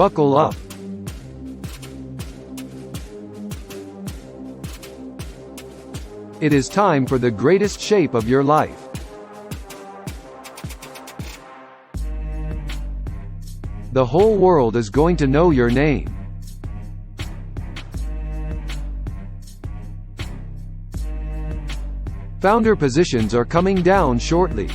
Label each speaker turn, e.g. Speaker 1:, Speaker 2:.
Speaker 1: Buckle up. It is time for the greatest shape of your life. The whole world is going to know your name. Founder positions are coming down shortly.